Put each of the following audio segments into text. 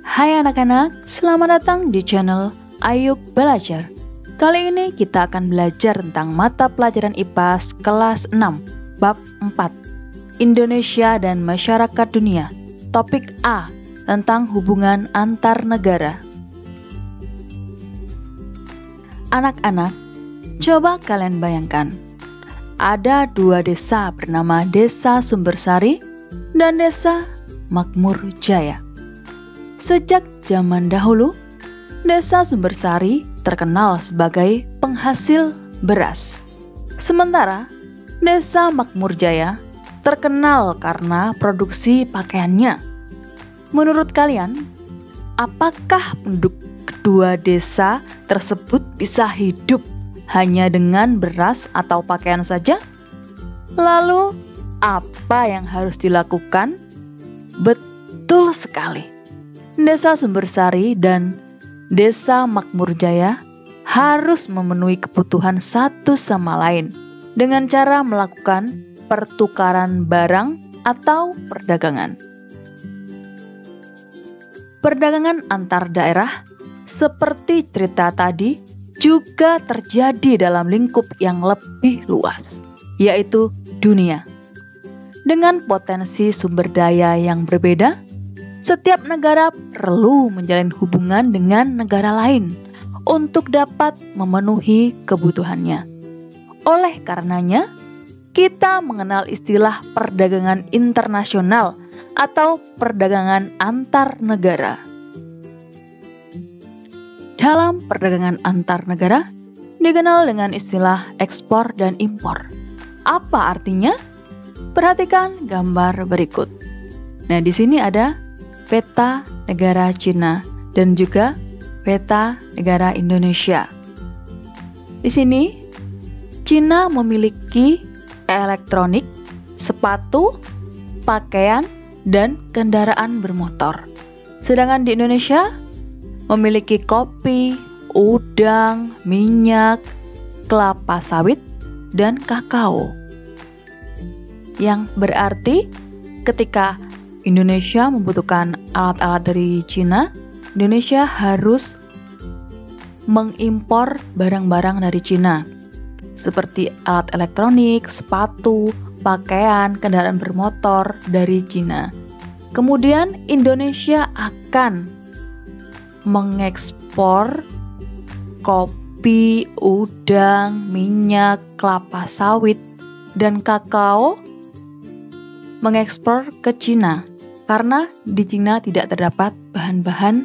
Hai anak-anak, selamat datang di channel Ayuk Belajar. Kali ini kita akan belajar tentang mata pelajaran IPA kelas 6, bab 4, Indonesia dan Masyarakat Dunia. Topik A, tentang hubungan antar negara. Anak-anak, coba kalian bayangkan, ada dua desa bernama Desa Sumbersari dan Desa Makmur Jaya. Sejak zaman dahulu, Desa Sumbersari terkenal sebagai penghasil beras. Sementara Desa Makmur Jaya terkenal karena produksi pakaiannya. Menurut kalian, apakah penduduk kedua desa tersebut bisa hidup hanya dengan beras atau pakaian saja? Lalu, apa yang harus dilakukan? Betul sekali. Desa Sumbersari dan Desa Makmur Jaya harus memenuhi kebutuhan satu sama lain dengan cara melakukan pertukaran barang atau perdagangan. Perdagangan antar daerah seperti cerita tadi juga terjadi dalam lingkup yang lebih luas, yaitu dunia. Dengan potensi sumber daya yang berbeda, setiap negara perlu menjalin hubungan dengan negara lain untuk dapat memenuhi kebutuhannya. Oleh karenanya, kita mengenal istilah perdagangan internasional atau perdagangan antar negara. Dalam perdagangan antar negara, dikenal dengan istilah ekspor dan impor. Apa artinya? Perhatikan gambar berikut. Nah, di sini ada peta negara Cina dan juga peta negara Indonesia. Di sini, Cina memiliki elektronik, sepatu, pakaian, dan kendaraan bermotor. Sedangkan di Indonesia memiliki kopi, udang, minyak, kelapa sawit, dan kakao. Yang berarti ketika Indonesia membutuhkan alat-alat dari Cina, Indonesia harus mengimpor barang-barang dari Cina, seperti alat elektronik, sepatu, pakaian, kendaraan bermotor dari Cina. Kemudian Indonesia akan mengekspor kopi, udang, minyak, kelapa sawit, dan kakao, mengekspor ke Cina. Karena di Cina tidak terdapat bahan-bahan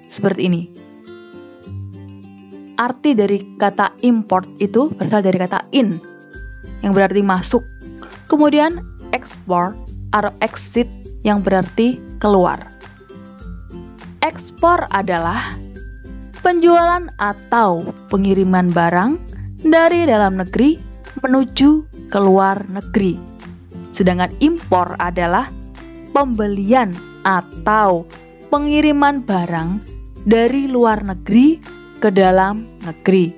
seperti ini. Arti dari kata import itu berasal dari kata in, yang berarti masuk. Kemudian ekspor atau exit yang berarti keluar. Ekspor adalah penjualan atau pengiriman barang dari dalam negeri menuju ke luar negeri. Sedangkan impor adalah pembelian atau pengiriman barang dari luar negeri ke dalam negeri.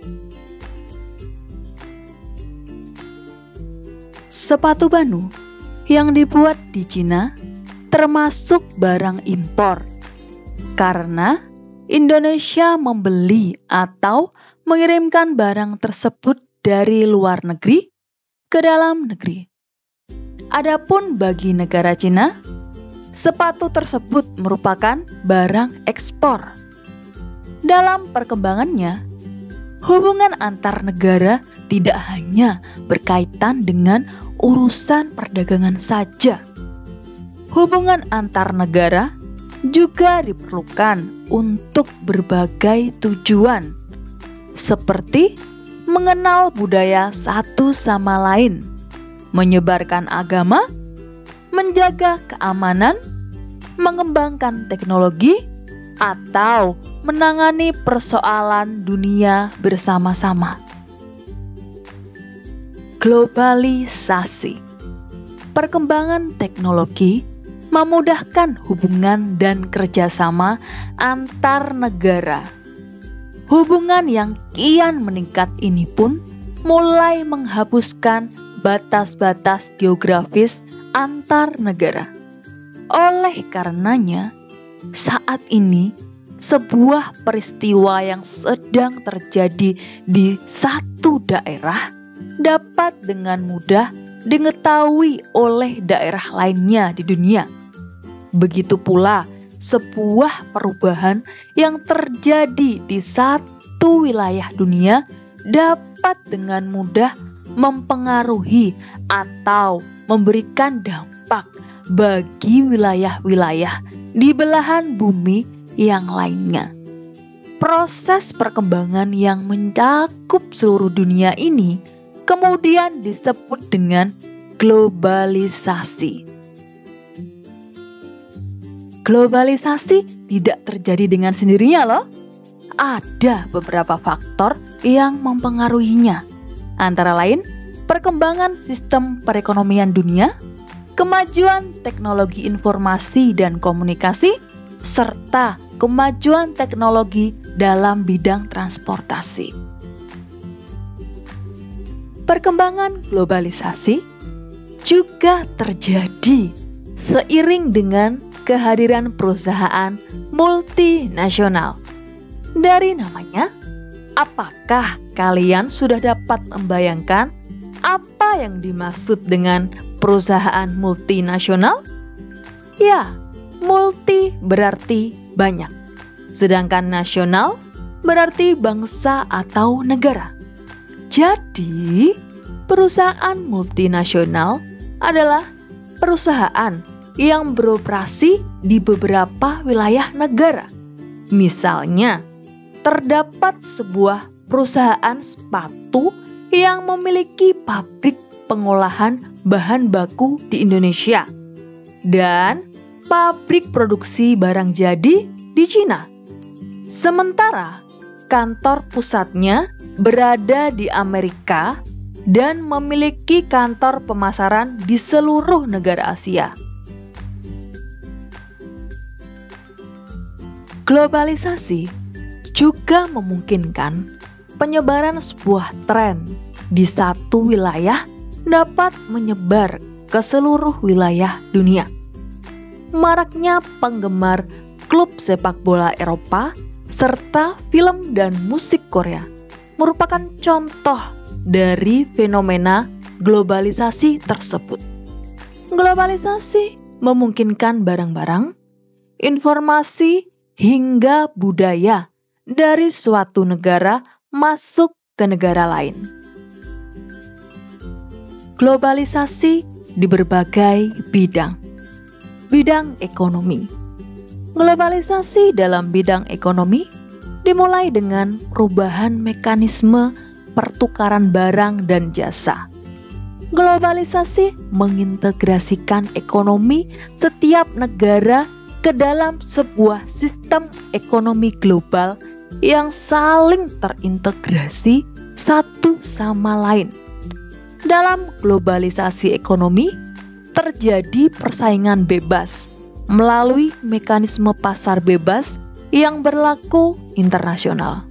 Sepatu Banu yang dibuat di Cina termasuk barang impor karena Indonesia membeli atau mengirimkan barang tersebut dari luar negeri ke dalam negeri. Adapun bagi negara Cina, sepatu tersebut merupakan barang ekspor. Dalam perkembangannya, hubungan antar negara tidak hanya berkaitan dengan urusan perdagangan saja. Hubungan antar negara juga diperlukan untuk berbagai tujuan, seperti mengenal budaya satu sama lain, menyebarkan agama, menjaga keamanan, mengembangkan teknologi, atau menangani persoalan dunia bersama-sama. Globalisasi. Perkembangan teknologi memudahkan hubungan dan kerjasama antar negara. Hubungan yang kian meningkat ini pun mulai menghapuskan batas-batas geografis antar negara. Oleh karenanya, saat ini sebuah peristiwa yang sedang terjadi di satu daerah dapat dengan mudah diketahui oleh daerah lainnya di dunia. Begitu pula sebuah perubahan yang terjadi di satu wilayah dunia dapat dengan mudah mempengaruhi atau memberikan dampak bagi wilayah-wilayah di belahan bumi yang lainnya. Proses perkembangan yang mencakup seluruh dunia ini kemudian disebut dengan globalisasi. Globalisasi tidak terjadi dengan sendirinya loh. Ada beberapa faktor yang mempengaruhinya. Antara lain, perkembangan sistem perekonomian dunia, kemajuan teknologi informasi dan komunikasi, serta kemajuan teknologi dalam bidang transportasi. Perkembangan globalisasi juga terjadi seiring dengan kehadiran perusahaan multinasional. Dari namanya, apakah kalian sudah dapat membayangkan apa yang dimaksud dengan perusahaan multinasional? Ya, multi berarti banyak, sedangkan nasional berarti bangsa atau negara. Jadi, perusahaan multinasional adalah perusahaan yang beroperasi di beberapa wilayah negara. Misalnya, terdapat sebuah perusahaan sepatu yang memiliki pabrik pengolahan bahan baku di Indonesia dan pabrik produksi barang jadi di Cina. Sementara kantor pusatnya berada di Amerika dan memiliki kantor pemasaran di seluruh negara Asia. Globalisasi juga memungkinkan penyebaran sebuah tren di satu wilayah dapat menyebar ke seluruh wilayah dunia. Maraknya penggemar klub sepak bola Eropa serta film dan musik Korea merupakan contoh dari fenomena globalisasi tersebut. Globalisasi memungkinkan barang-barang, informasi, hingga budaya dari suatu negara masuk ke negara lain. Globalisasi di berbagai bidang. Bidang ekonomi. Globalisasi dalam bidang ekonomi dimulai dengan perubahan mekanisme pertukaran barang dan jasa. Globalisasi mengintegrasikan ekonomi setiap negara ke dalam sebuah sistem ekonomi global yang saling terintegrasi satu sama lain. Dalam globalisasi ekonomi, terjadi persaingan bebas melalui mekanisme pasar bebas yang berlaku internasional.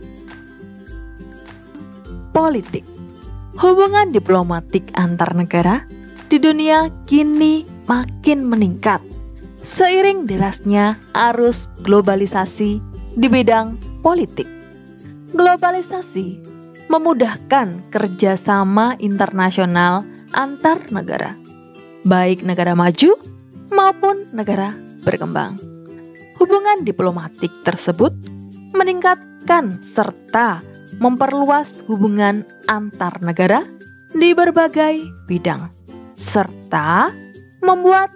Politik. Hubungan diplomatik antar negara di dunia kini makin meningkat seiring derasnya arus globalisasi di bidang politik. Globalisasi memudahkan kerjasama internasional antar negara, baik negara maju maupun negara berkembang. Hubungan diplomatik tersebut meningkatkan serta memperluas hubungan antar negara di berbagai bidang, serta membuat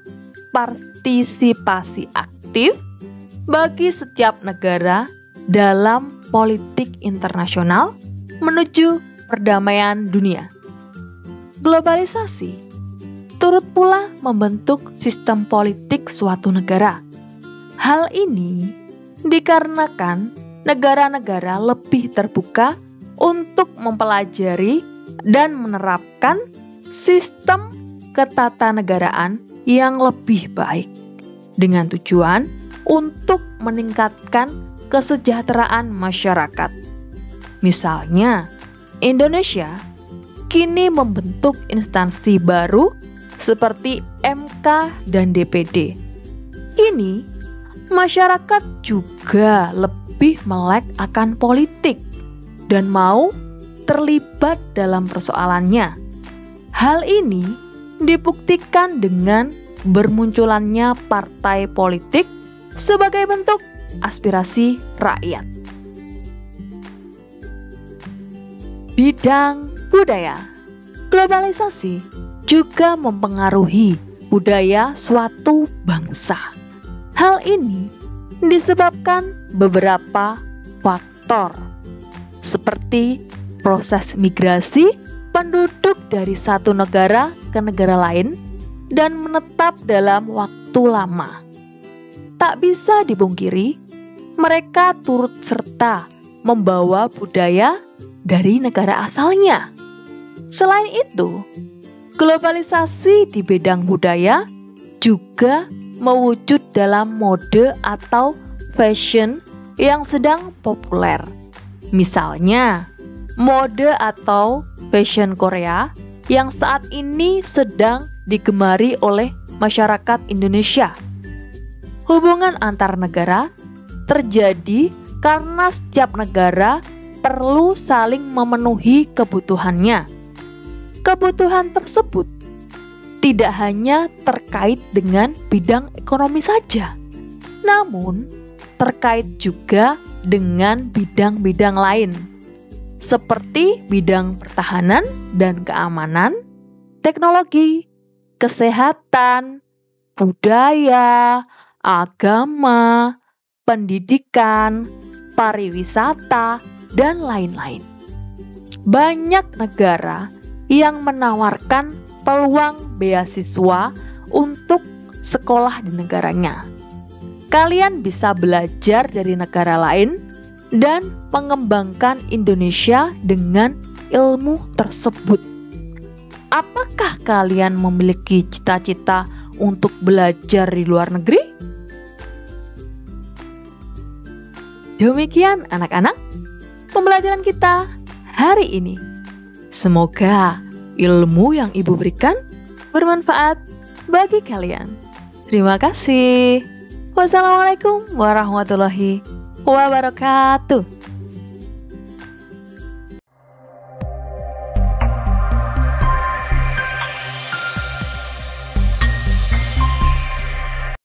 partisipasi aktif bagi setiap negara dalam politik internasional menuju perdamaian dunia. Globalisasi turut pula membentuk sistem politik suatu negara. Hal ini dikarenakan negara-negara lebih terbuka untuk mempelajari dan menerapkan sistem ketatanegaraan yang lebih baik dengan tujuan untuk meningkatkan kesejahteraan masyarakat. Misalnya, Indonesia kini membentuk instansi baru seperti MK dan DPD. Ini masyarakat juga lebih melek akan politik dan mau terlibat dalam persoalannya. Hal ini dibuktikan dengan bermunculannya partai politik sebagai bentuk aspirasi rakyat. Bidang budaya. Globalisasi juga mempengaruhi budaya suatu bangsa. Hal ini disebabkan beberapa faktor, seperti proses migrasi penduduk dari satu negara ke negara lain dan menetap dalam waktu lama. Tak bisa dipungkiri, mereka turut serta membawa budaya dari negara asalnya. Selain itu, globalisasi di bidang budaya juga mewujud dalam mode atau fashion yang sedang populer. Misalnya, mode atau fashion Korea yang saat ini sedang digemari oleh masyarakat Indonesia. Hubungan antar negara terjadi karena setiap negara perlu saling memenuhi kebutuhannya. Kebutuhan tersebut tidak hanya terkait dengan bidang ekonomi saja, namun terkait juga dengan bidang-bidang lain, seperti bidang pertahanan dan keamanan, teknologi, kesehatan, budaya, agama, pendidikan, pariwisata, dan lain-lain. Banyak negara yang menawarkan peluang beasiswa untuk sekolah di negaranya. Kalian bisa belajar dari negara lain dan mengembangkan Indonesia dengan ilmu tersebut. Apakah kalian memiliki cita-cita untuk belajar di luar negeri? Demikian anak-anak, pembelajaran kita hari ini. Semoga ilmu yang Ibu berikan bermanfaat bagi kalian. Terima kasih. Wassalamualaikum warahmatullahi wabarakatuh.